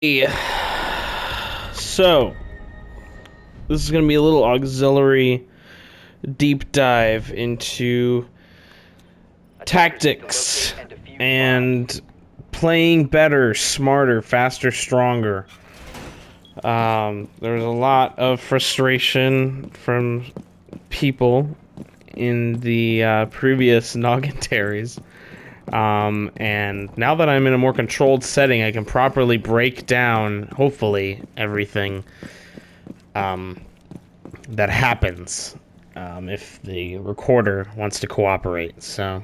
Yeah. So, this is going to be a little auxiliary deep dive into tactics and playing better, smarter, faster, stronger. There was a lot of frustration from people in the previous Noggintaries. And now that I'm in a more controlled setting, I can properly break down, hopefully, everything that happens if the recorder wants to cooperate. So,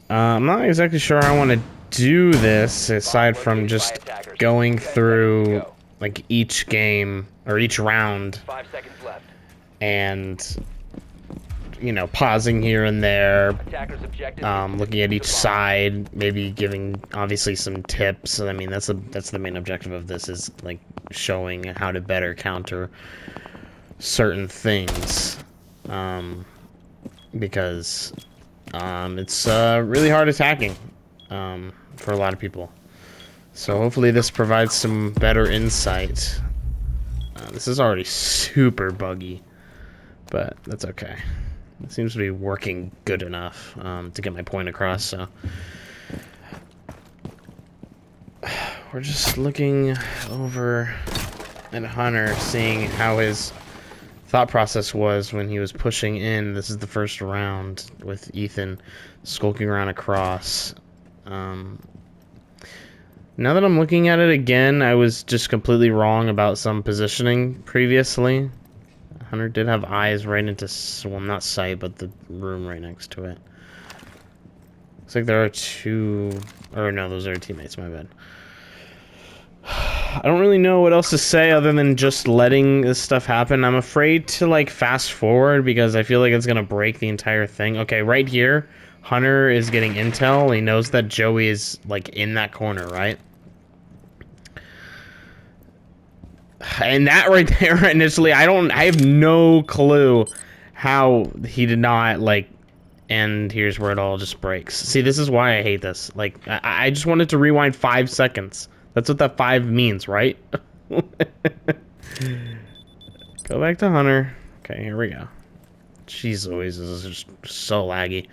I'm not exactly sure how I want to do this, aside from just going through, like, each game, or each round, and, you know, pausing here and there, looking at each side, maybe giving, obviously, some tips. I mean, that's the main objective of this, is, like, showing how to better counter certain things, because it's really hard attacking for a lot of people. So hopefully this provides some better insight. This is already super buggy, but that's okay. It seems to be working good enough to get my point across. So we're just looking over at Hunter, seeing how his thought process was when he was pushing in. This is the first round with Ethan skulking around across. Now that I'm looking at it again, I was just completely wrong about some positioning previously. Hunter did have eyes right into, well, not sight, but the room right next to it. Looks like there are two, or no, those are teammates, my bad. I don't really know what else to say other than just letting this stuff happen. I'm afraid to, like, fast forward because I feel like it's gonna break the entire thing. Okay, right here, Hunter is getting intel. He knows that Joey is, like, in that corner, right? And that right there, initially, I have no clue how he did not, like, and here's where it all just breaks. See, this is why I hate this. Like, I just wanted to rewind 5 seconds. That's what that 5 means, right? Go back to Hunter. Okay, here we go. Jeez Louise, this is just so laggy.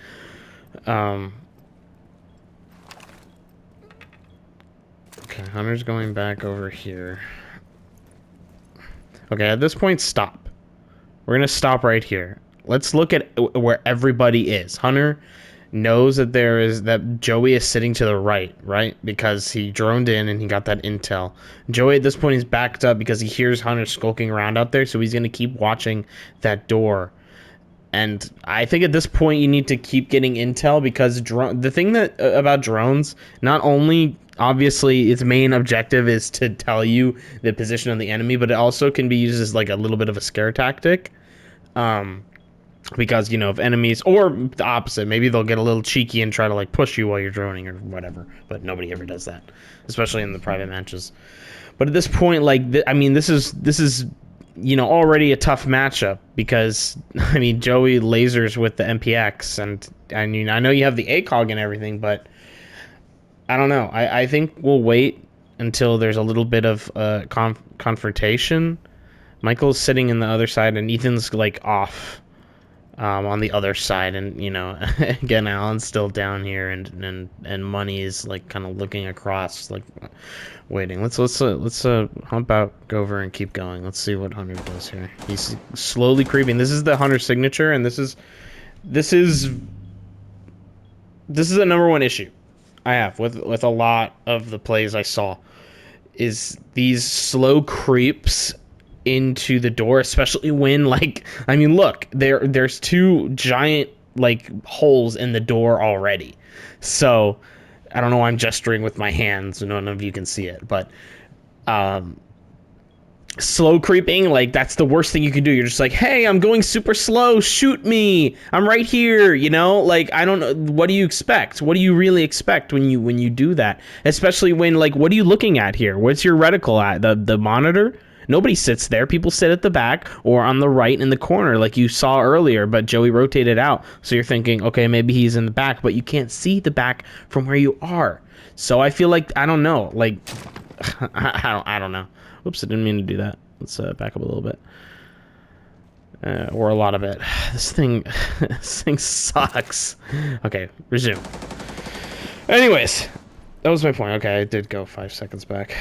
Okay, Hunter's going back over here. Okay, at this point, stop. We're gonna stop right here. Let's look at where everybody is. Hunter knows that that Joey is sitting to the right? Because he droned in and he got that intel. Joey at this point is backed up because he hears Hunter skulking around out there, so he's gonna keep watching that door. And I think at this point you need to keep getting intel, because the thing that about drones, not only obviously its main objective is to tell you the position of the enemy, but it also can be used as like a little bit of a scare tactic. Because, you know, if enemies, or the opposite, maybe they'll get a little cheeky and try to, like, push you while you're droning or whatever, but nobody ever does that, especially in the private matches. But at this point, like, I mean, this is, you know, already a tough matchup, because, I mean, Joey lasers with the MPX, and I mean, I know you have the ACOG and everything, but I don't know. I think we'll wait until there's a little bit of confrontation. Michael's sitting in the other side, and Ethan's, like, off on the other side, and, you know, again, Alan's still down here, and Money is, like, kind of looking across, like, waiting. Let's hump out, go over, and keep going. Let's see what Hunter does here. He's slowly creeping. This is the Hunter signature, and this is a number one issue I have with a lot of the plays I saw, is these slow creeps into the door, especially when, like, I mean, look, there's 2 giant, like, holes in the door already. So I don't know why I'm gesturing with my hands, none of you can see it, but slow creeping, like, that's the worst thing you can do. You're just like, hey, I'm going super slow, shoot me, I'm right here, you know? Like, I don't know, what do you expect? What do you really expect when you do that? Especially when, like, what are you looking at here? What's your reticle at? The monitor? Nobody sits there. People sit at the back or on the right in the corner, like you saw earlier, but Joey rotated out. So you're thinking, okay, maybe he's in the back, but you can't see the back from where you are. So I feel like, I don't know, like, I don't know. Oops, I didn't mean to do that. Let's back up a little bit. Or a lot of it. This thing sucks. Okay, resume. Anyways, that was my point. Okay, I did go 5 seconds back.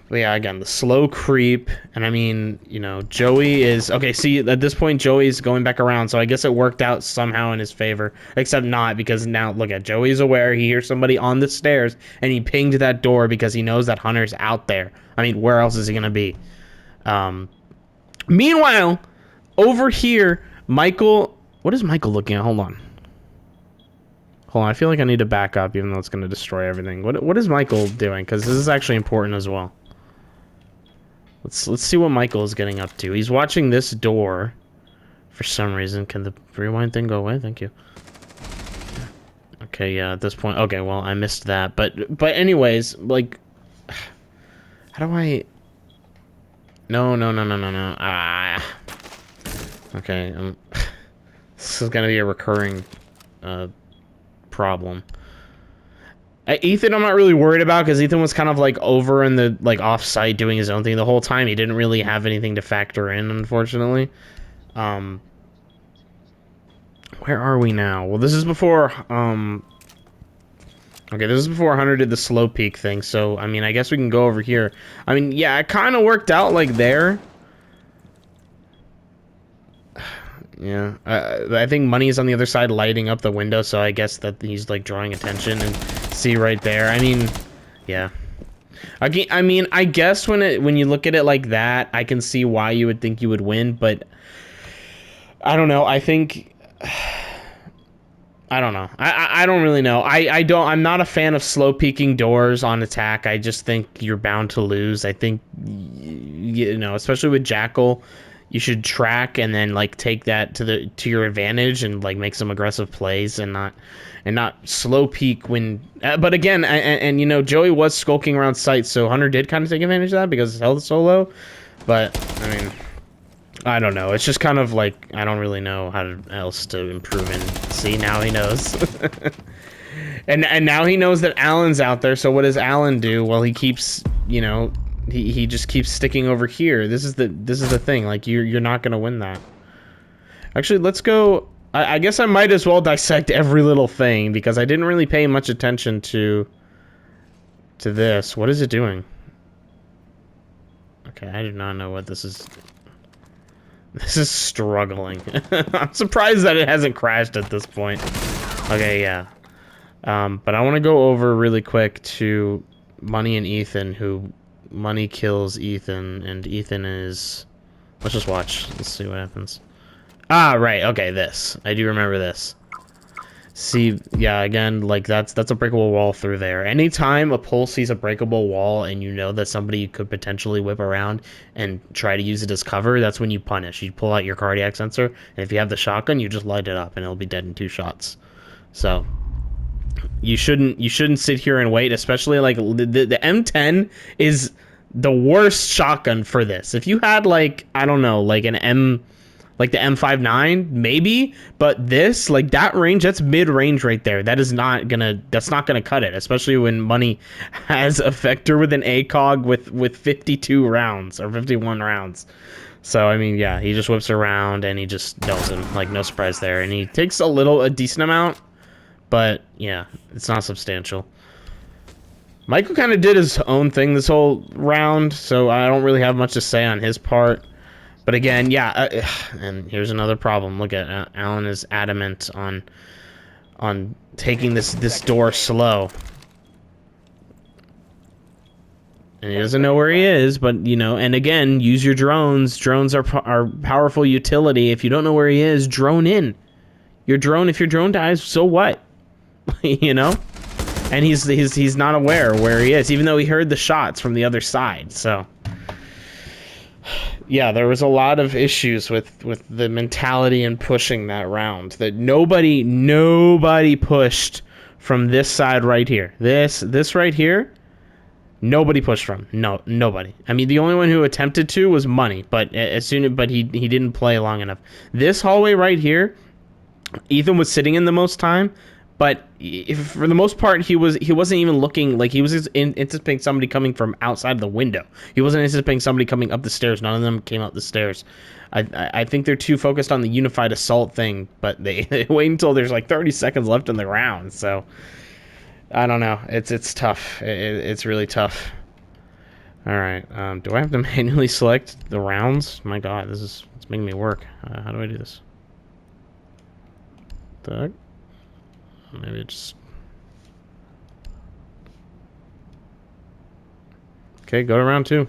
But yeah, again, the slow creep. And I mean, you know, Joey is... Okay, see, at this point, Joey's going back around. So I guess it worked out somehow in his favor. Except not, because now, look at Joey's aware. He hears somebody on the stairs. And he pinged that door because he knows that Hunter's out there. I mean, where else is he going to be? Meanwhile, over here, Michael... What is Michael looking at? Hold on. Hold on, I feel like I need to back up, even though it's going to destroy everything. What is Michael doing? Because this is actually important as well. Let's see what Michael is getting up to. He's watching this door for some reason. Can the rewind thing go away? Thank you. Okay, yeah, at this point... Okay, well, I missed that. But anyways, like... How do I... No. Ah. Okay, this is going to be a recurring problem. Ethan, I'm not really worried about, because Ethan was kind of like over in the like off-site doing his own thing the whole time. He didn't really have anything to factor in, unfortunately. Where are we now? Well, this is before okay, this is before Hunter did the slow peak thing, so I mean, I guess we can go over here. I mean, yeah, it kind of worked out like there. Yeah, I think Money is on the other side lighting up the window, so I guess that he's like drawing attention. And see right there, I mean, yeah. I mean, I guess when you look at it like that, I can see why you would think you would win, but I don't know. I think I don't know. I don't really know. I'm not a fan of slow peeking doors on attack. I just think you're bound to lose. I think, you know, especially with Jackal, you should track and then like take that to your advantage and like make some aggressive plays and not slow peek when. But again, and you know, Joey was skulking around sight, so Hunter did kind of take advantage of that because his health is so low. But I mean, I don't know. It's just kind of like I don't really know how else to improve. And see, now he knows. and now he knows that Alan's out there. So what does Alan do? Well, he keeps, you know. He just keeps sticking over here. This is the thing. Like you're not gonna win that. Actually, let's go. I guess I might as well dissect every little thing because I didn't really pay much attention to this. What is it doing? Okay, I do not know what this is. This is struggling. I'm surprised that it hasn't crashed at this point. Okay, yeah. But I want to go over really quick to Money and Ethan, who. Money kills Ethan, and Ethan is... Let's just watch. Let's see what happens. Ah, right. Okay, this. I do remember this. See, yeah, again, like, that's a breakable wall through there. Anytime a pole sees a breakable wall and you know that somebody could potentially whip around and try to use it as cover, that's when you punish. You pull out your cardiac sensor, and if you have the shotgun, you just light it up, and it'll be dead in 2 shots. So... You shouldn't sit here and wait, especially like the M10 is the worst shotgun for this. If you had like, I don't know, like an like the M59 maybe, but this, like that range, that's mid-range right there. That's not gonna cut it, especially when Money has effector with an ACOG with 52 rounds or 51 rounds. So I mean, yeah, he just whips around and he just does him, like no surprise there, and he takes a decent amount. But, yeah, it's not substantial. Michael kind of did his own thing this whole round, so I don't really have much to say on his part. But again, yeah, and here's another problem. Look at Alan is adamant on taking this door slow. And he doesn't know where he is, but, you know, and again, use your drones. Drones are powerful utility. If you don't know where he is, drone in. If your drone dies, so what? You know, and he's not aware where he is, even though he heard the shots from the other side. So yeah, there was a lot of issues with the mentality and pushing that round. That nobody pushed from this side right here. This right here, nobody pushed from. No, nobody. I mean, the only one who attempted to was Money, but he didn't play long enough. This hallway right here, Ethan was sitting in the most time. But if, for the most part, he wasn't even looking like he was anticipating somebody coming from outside the window. He wasn't anticipating somebody coming up the stairs. None of them came up the stairs. I think they're too focused on the unified assault thing, but they wait until there's like 30 seconds left in the round. So I don't know. It's tough. It's really tough. All right. Do I have to manually select the rounds? My God, it's making me work. How do I do this? Doug? Maybe it just... Okay, go to round 2.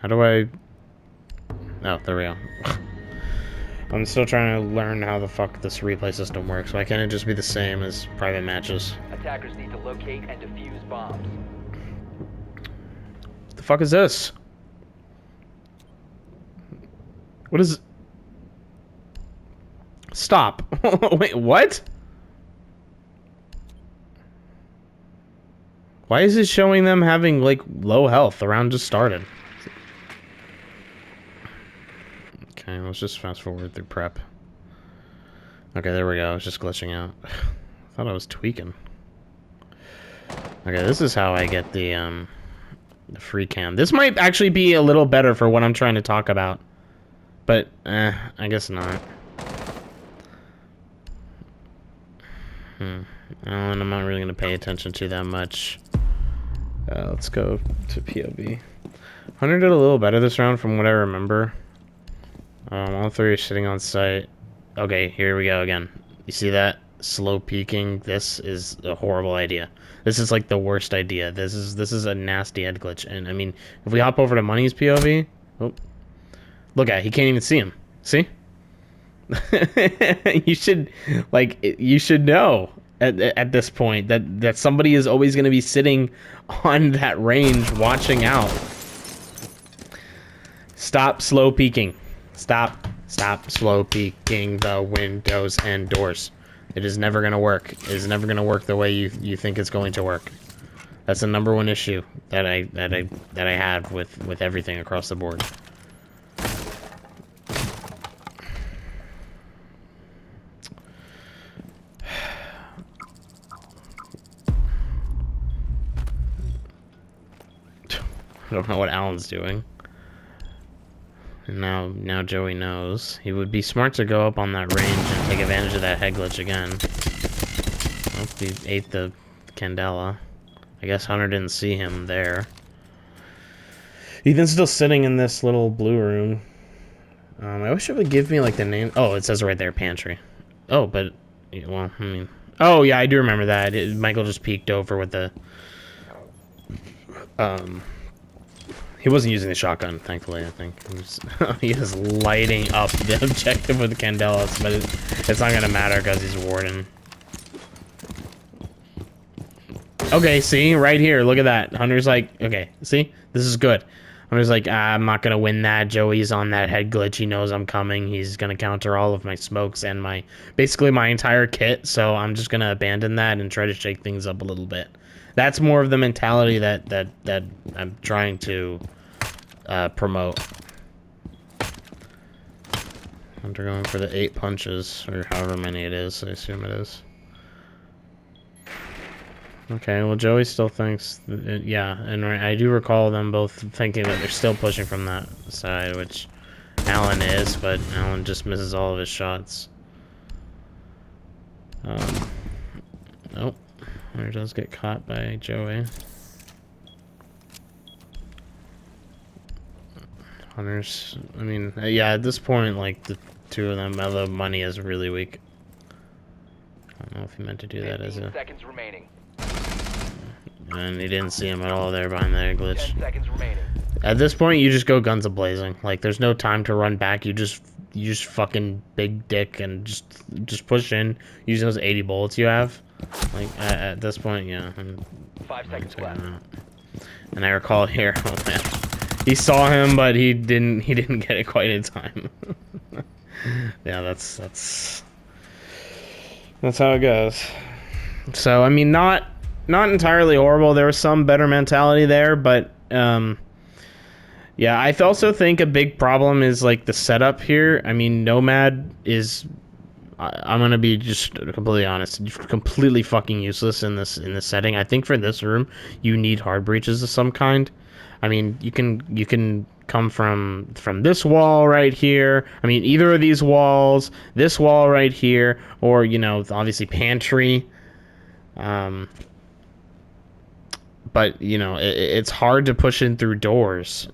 How do I... Oh, there we go. I'm still trying to learn how the fuck this replay system works. Why can't it just be the same as private matches? Attackers need to locate and defuse bombs. What the fuck is this? What is... Stop. Wait, what? Why is it showing them having, like, low health? The round just started. Okay, let's just fast forward through prep. Okay, there we go. It's just glitching out. I thought I was tweaking. Okay, this is how I get the free cam. This might actually be a little better for what I'm trying to talk about. But, I guess not. And I'm not really going to pay attention to that much. Let's go to POV. Hunter did a little better this round from what I remember. All 3 are sitting on site. Okay, here we go again. You see that? Slow peeking. This is a horrible idea. This is like the worst idea. This is a nasty head glitch. And I mean, if we hop over to Money's POV, oh, look at it, he can't even see him. See? You should know at this point that somebody is always going to be sitting on that range watching out. Stop slow peeking. Stop slow peeking the windows and doors. It is never going to work. It is never going to work the way you think it's going to work. That's the #1 issue that I have with everything across the board. I don't know what Alan's doing. And now Joey knows. He would be smart to go up on that range and take advantage of that head glitch again. Oh, he ate the Candela. I guess Hunter didn't see him there. Ethan's still sitting in this little blue room. I wish it would give me, like, the name. Oh, it says right there, pantry. Oh, but, well, I mean... Oh, yeah, I do remember that. Michael just peeked over with the... He wasn't using the shotgun, thankfully, I think. He is lighting up the objective with the Candelas, but it's not gonna matter because he's Warden. Okay, see? Right here, look at that. Hunter's like, okay, see? This is good. Hunter's like, I'm not gonna win that. Joey's on that head glitch. He knows I'm coming. He's gonna counter all of my smokes and basically my entire kit, so I'm just gonna abandon that and try to shake things up a little bit. That's more of the mentality that I'm trying to promote. Hunter going for the 8 punches, or however many it is, I assume it is. Okay, well, Joey still thinks, yeah, and I do recall them both thinking that they're still pushing from that side, which Alan is, but Alan just misses all of his shots. Oh, Hunter does get caught by Joey. Hunters, I mean, yeah, at this point, like, the 2 of them, although Money is really weak. I don't know if he meant to do that as a... seconds remaining. And he didn't see him at all there behind that glitch. 10 seconds remaining. At this point, you just go guns a-blazing. Like, there's no time to run back. You just fucking big dick and just push in. Use those 80 bullets you have. Like, at this point, yeah. 5 seconds left. And I recall here, oh man, he saw him, but he didn't get it quite in time. Yeah, that's how it goes. So, I mean, not entirely horrible. There was some better mentality there, but yeah, I also think a big problem is like the setup here. I mean, Nomad is I'm gonna be just completely honest. Completely fucking useless in this setting. I think for this room, you need hard breaches of some kind. I mean, you can come from this wall right here. I mean, either of these walls, this wall right here, or you know, obviously pantry. Um, but you know, it's hard to push in through doors,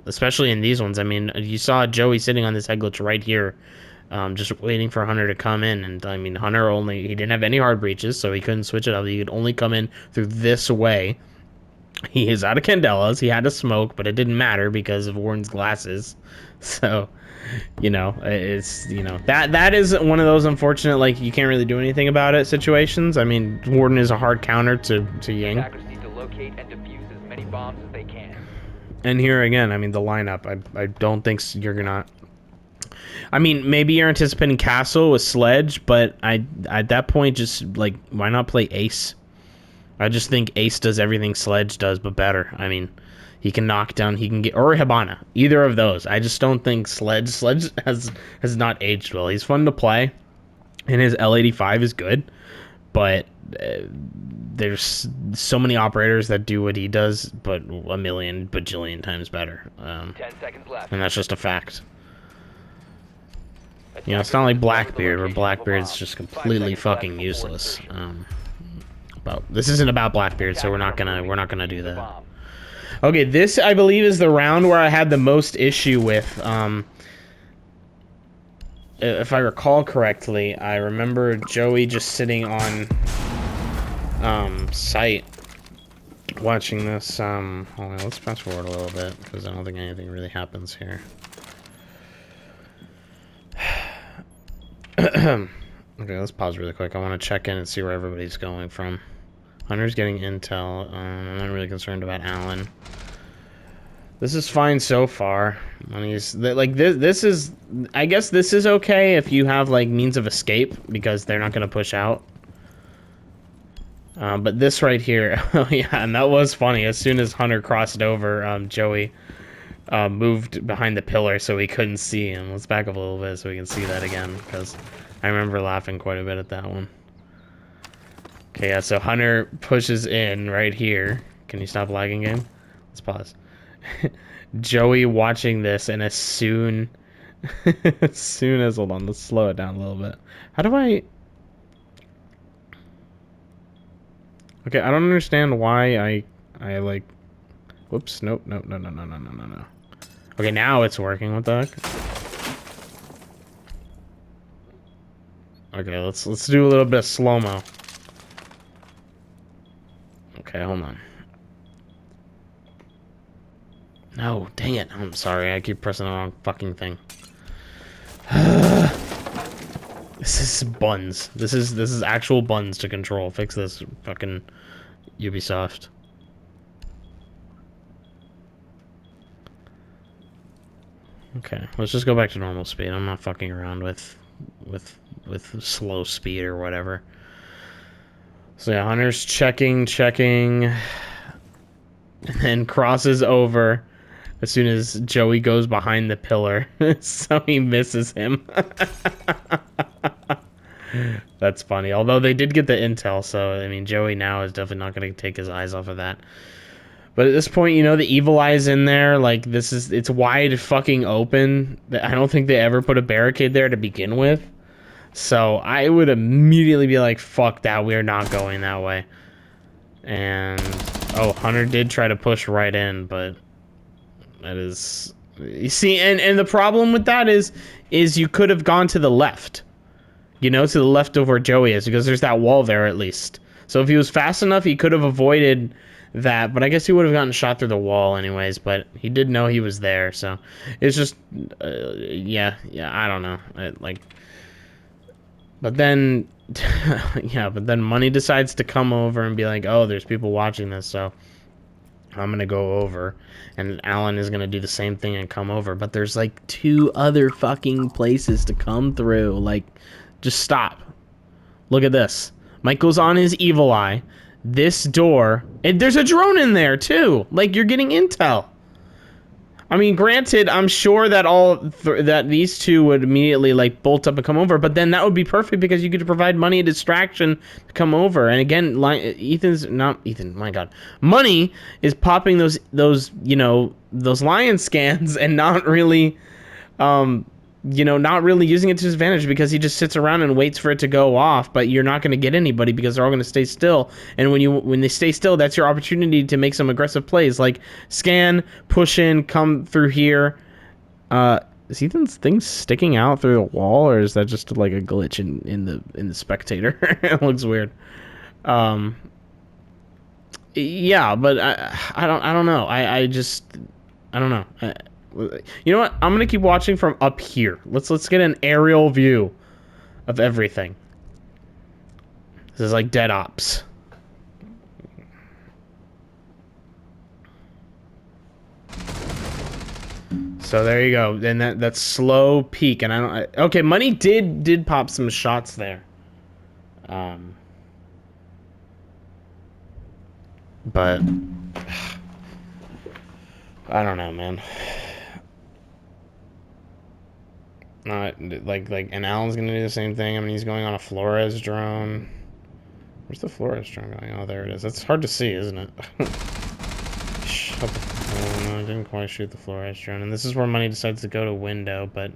especially in these ones. I mean, you saw Joey sitting on this head glitch right here, just waiting for Hunter to come in. And I mean, Hunter he didn't have any hard breaches, so he couldn't switch it up. He could only come in through this way. He is out of Candelas. He had to smoke, but it didn't matter because of Warren's glasses. So, you know, it's, you know, that is one of those unfortunate, like, you can't really do anything about it situations. I mean, Warden is a hard counter to Ying. Attackers need to locate and defuse as many bombs as they can. And here again, I mean, the lineup, I don't think you're gonna... I mean, maybe you're anticipating Castle with Sledge, but at that point, just, like, why not play Ace? I just think Ace does everything Sledge does, but better. I mean, he can knock down, he can get... Or Hibana. Either of those. I just don't think Sledge has not aged well. He's fun to play, and his L85 is good, but there's so many operators that do what he does, but a million bajillion times better. 10 seconds left. And that's just a fact. You know, it's not like Blackbeard, where Blackbeard's just completely fucking useless. But this isn't about Blackbeard, so we're not gonna do that. Okay, this I believe is the round where I had the most issue with. If I recall correctly, I remember Joey just sitting on site watching this. Hold on, let's fast forward a little bit because I don't think anything really happens here. Okay, let's pause really quick. I want to check in and see where everybody's going from. Hunter's getting intel. I'm not really concerned about Alan. This is fine so far. When he's like this is, I guess this is okay if you have like means of escape because they're not gonna push out. But this right here, oh yeah, and that was funny. As soon as Hunter crossed over, Joey moved behind the pillar so we couldn't see him. Let's back up a little bit so we can see that again because I remember laughing quite a bit at that one. Okay, yeah, so Hunter pushes in right here. Can you stop lagging, game? Let's pause. Joey watching this, and as soon as hold on, let's slow it down a little bit. How do I? Okay, I don't understand why I like. Whoops! Nope! No! Okay, now it's working. What the heck? Okay, let's do a little bit of slow mo. Okay, hold on. No, dang it. I'm sorry. I keep pressing the wrong fucking thing. This is buns. This is actual buns to control. Fix this, fucking Ubisoft. Okay, let's just go back to normal speed. I'm not fucking around with slow speed or whatever. So yeah, Hunter's checking, and then crosses over as soon as Joey goes behind the pillar, so he misses him. That's funny. Although they did get the intel, so I mean, Joey now is definitely not going to take his eyes off of that. But at this point, you know, the evil eye's in there. Like, it's wide fucking open. I don't think they ever put a barricade there to begin with. So I would immediately be like, fuck that, we're not going that way. And, oh, Hunter did try to push right in, but that is... You see, and the problem with that is you could have gone to the left. You know, to the left of where Joey is, because there's that wall there at least. So if he was fast enough, he could have avoided that, but I guess he would have gotten shot through the wall anyways, but he did know he was there, so it's just, yeah, I don't know, but then, yeah, but then Money decides to come over and be like, oh, there's people watching this, so I'm gonna go over, and Alan is gonna do the same thing and come over, but there's like 2 other fucking places to come through. Like, just stop. Look at this. Michael's on his evil eye. This door, and there's a drone in there too. Like, you're getting intel. I mean, granted, I'm sure that that these two would immediately like bolt up and come over, but then that would be perfect because you could provide money and distraction to come over. And again, my God, Money is popping those those lion scans and not really, not really using it to his advantage because he just sits around and waits for it to go off. But you're not going to get anybody because they're all going to stay still. And when they stay still, that's your opportunity to make some aggressive plays like scan, push in, come through here. Is Ethan's thing sticking out through the wall, or is that just like a glitch in the spectator? It looks weird. Yeah, but I don't know. I don't know. You know what? I'm gonna keep watching from up here. Let's get an aerial view of everything. This is like Dead Ops. So there you go. Then that slow peak, and okay, Money did pop some shots there. But I don't know, man. Not and Alan's gonna do the same thing. I mean, he's going on a Flores drone. Where's the Flores drone going? Oh, there it is. That's hard to see, isn't it? Oh, no, I didn't quite shoot the Flores drone. And this is where Money decides to go to window, but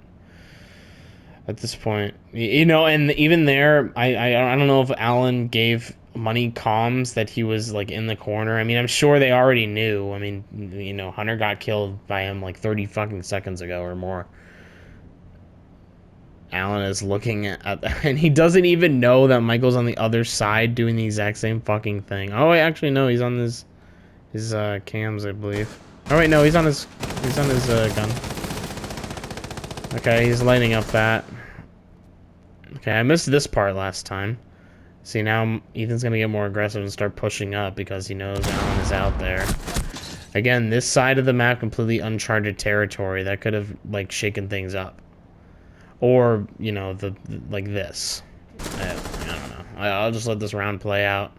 at this point, and even there, I don't know if Alan gave Money comms that he was like in the corner. I mean, I'm sure they already knew. I mean, Hunter got killed by him like 30 fucking seconds ago or more. Alan is looking at and he doesn't even know that Michael's on the other side doing the exact same fucking thing. Oh, wait, actually, no, he's on his cams, I believe. Oh, wait, no, he's on his gun. Okay, he's lighting up that. Okay, I missed this part last time. See, now Ethan's gonna get more aggressive and start pushing up because he knows Alan is out there. Again, this side of the map, completely uncharted territory. That could have, like, shaken things up. Or, like this. I don't know. I'll just let this round play out.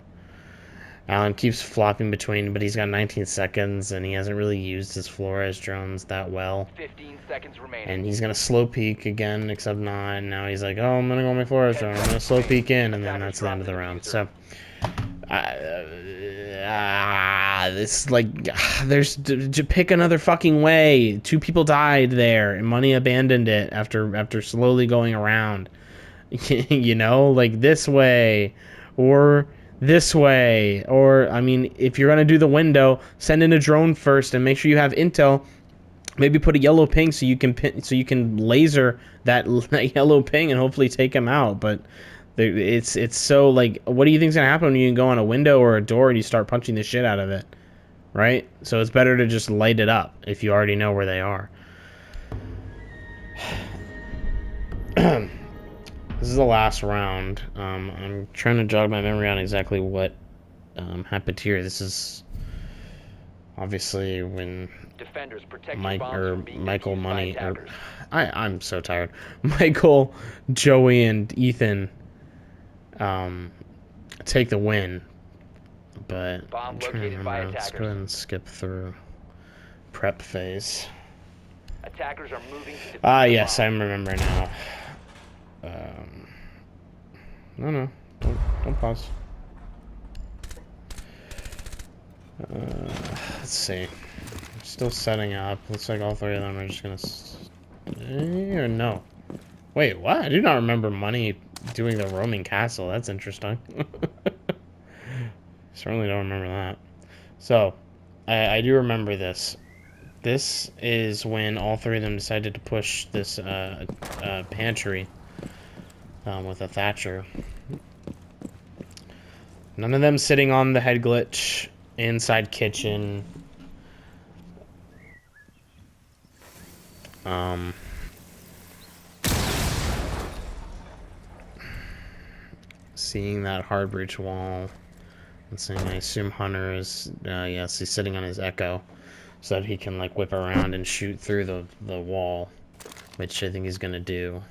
Alan keeps flopping between, but he's got 19 seconds, and he hasn't really used his Flores drones that well. 15 seconds remaining. And he's going to slow peek again, except not. And now he's like, oh, I'm going to go on my Flores drone. I'm going to slow peek in, and then that's the end of the round. So, pick another fucking way. 2 people died there, and Money abandoned it after slowly going around. Like this way, or this way, or I mean, if you're gonna do the window, send in a drone first and make sure you have intel. Maybe put a yellow ping so you can laser that yellow ping and hopefully take him out. But it's so like, what do you think's gonna happen when you can go on a window or a door and you start punching the shit out of it, right? So it's better to just light it up if you already know where they are. This is the last round. I'm trying to jog my memory on exactly what happened here. This is obviously when Defenders, protect Michael, Money, I'm so tired. Michael, Joey, and Ethan take the win. But I'm trying to remember. Let's go ahead and skip through prep phase. Attackers are moving to yes, I remember now. No, don't pause. Let's see. Still setting up. Looks like all 3 of them are just gonna stay, or no. Wait, what? I do not remember Money doing the roaming castle. That's interesting. Certainly don't remember that. So, I do remember this. This is when all 3 of them decided to push this pantry with a Thatcher. None of them sitting on the head glitch inside kitchen. Seeing that hard breach wall. And saying, I assume Hunter is, yes, he's sitting on his Echo so that he can, like, whip around and shoot through the wall, which I think he's gonna do.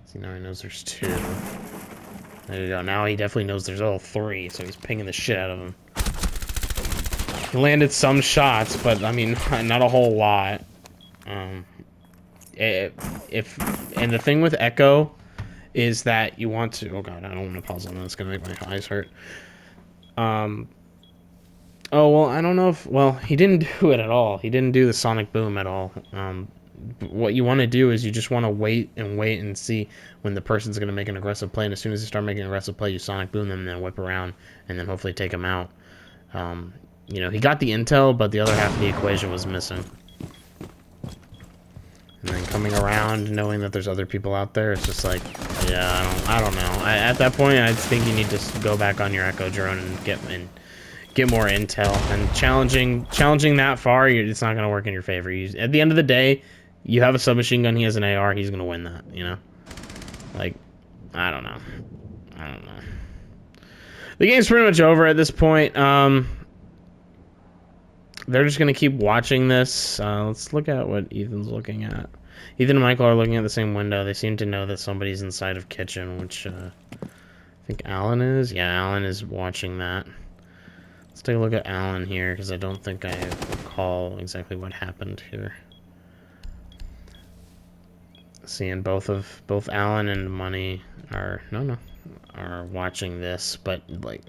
See, now he knows there's 2. There you go. Now he definitely knows there's all 3, so he's pinging the shit out of him. He landed some shots, but I mean, not a whole lot. And the thing with Echo is that you want to. Oh god, I don't want to pause on that. It's gonna make my eyes hurt. Oh well, I don't know if. Well, he didn't do it at all. He didn't do the sonic boom at all. What you want to do is you just want to wait and see when the person's going to make an aggressive play, and as soon as they start making an aggressive play, you sonic boom them and then whip around and then hopefully take them out. You know, he got the intel, but the other half of the equation was missing. And then coming around, knowing that there's other people out there, it's just like, yeah, I don't know. At that point, I think you need to go back on your Echo drone and get more intel. And challenging that far, it's not going to work in your favor. At the end of the day, you have a submachine gun, he has an AR, he's going to win that, you know? Like, I don't know. The game's pretty much over at this point. They're just going to keep watching this. Let's look at what Ethan's looking at. Ethan and Michael are looking at the same window. They seem to know that somebody's inside of kitchen, which I think Alan is. Yeah, Alan is watching that. Let's take a look at Alan here, because I don't think I recall exactly what happened here. Seeing both Alan and Money are are watching this, but like,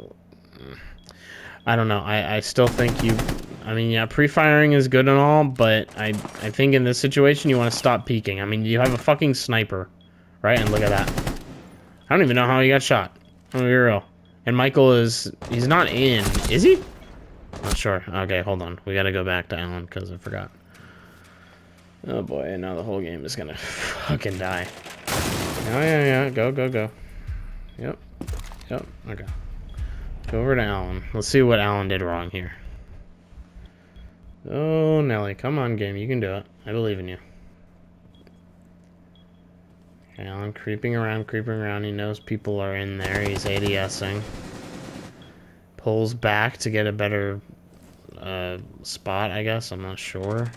I don't know. I still think I mean, yeah, pre-firing is good and all, but I think in this situation you want to stop peeking. I mean, you have a fucking sniper, right? And look at that. I don't even know how he got shot. I'm gonna be real. And Michael he's not in, is he? Not sure. Okay, hold on. We gotta go back to Alan because I forgot. Oh boy, now the whole game is gonna fucking die. Oh yeah, go. Yep, okay. Go over to Alan. Let's see what Alan did wrong here. Oh, Nelly, come on, game. You can do it. I believe in you. Okay, Alan creeping around. He knows people are in there. He's ADSing. Pulls back to get a better spot, I guess. I'm not sure.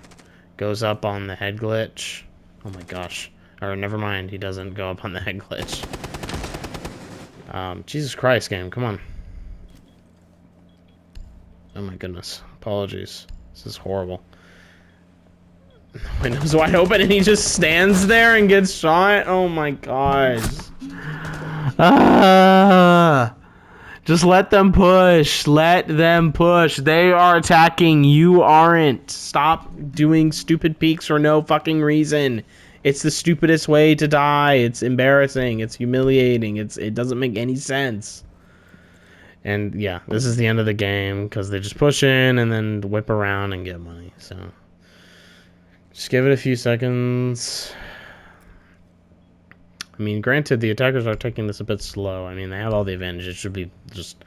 Goes up on the head glitch. Oh my gosh. Or never mind, he doesn't go up on the head glitch. Jesus Christ, game, come on. Oh my goodness. Apologies. This is horrible. The window's wide open and he just stands there and gets shot? Oh my gosh. Just let them push. Let them push. They are attacking. You aren't. Stop doing stupid peeks for no fucking reason. It's the stupidest way to die. It's embarrassing. It's humiliating. It doesn't make any sense. And yeah, this is the end of the game because they just push in and then whip around and get money. So just give it a few seconds. I mean, granted, the attackers are taking this a bit slow. I mean, they have all the advantage. It should be just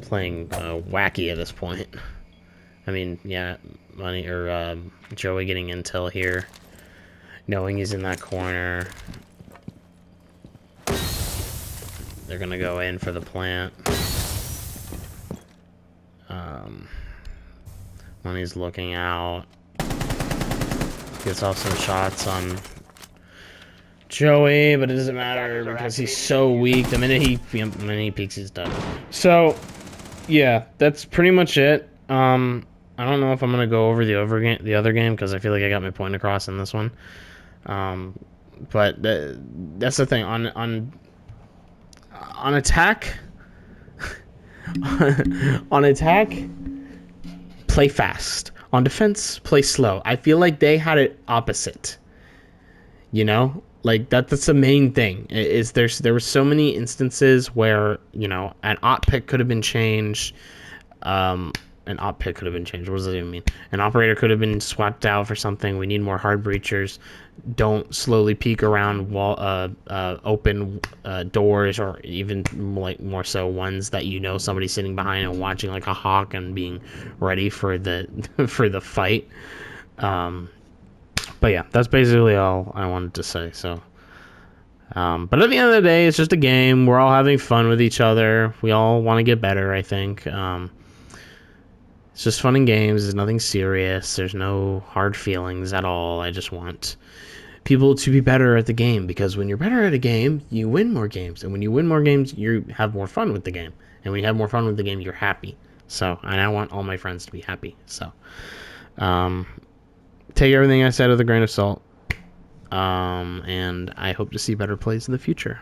playing wacky at this point. I mean, yeah, Money or Joey getting intel here, knowing he's in that corner. They're gonna go in for the plant. Money's looking out. Gets off some shots on Joey, but it doesn't matter because he's so weak. The minute he peeks, he's dead. So, yeah, that's pretty much it. I don't know if I'm gonna go over the other game because I feel like I got my point across in this one. But that's the thing on attack. On attack, play fast. On defense, play slow. I feel like they had it opposite. You know, like that's the main thing. There were so many instances where, you know, an op pick could have been changed. An op pick could have been changed. What does that even mean? An operator could have been swapped out for something. We need more hard breachers. Don't slowly peek around open doors, or even like more so ones that you know somebody's sitting behind and watching like a hawk and being ready for the for the fight. But yeah, that's basically all I wanted to say. So, but at the end of the day, it's just a game. We're all having fun with each other. We all want to get better, I think. It's just fun and games. There's nothing serious. There's no hard feelings at all. I just want people to be better at the game, because when you're better at a game, you win more games. And when you win more games, you have more fun with the game. And when you have more fun with the game, you're happy. So, and I want all my friends to be happy. So, take everything I said with a grain of salt. And I hope to see better plays in the future.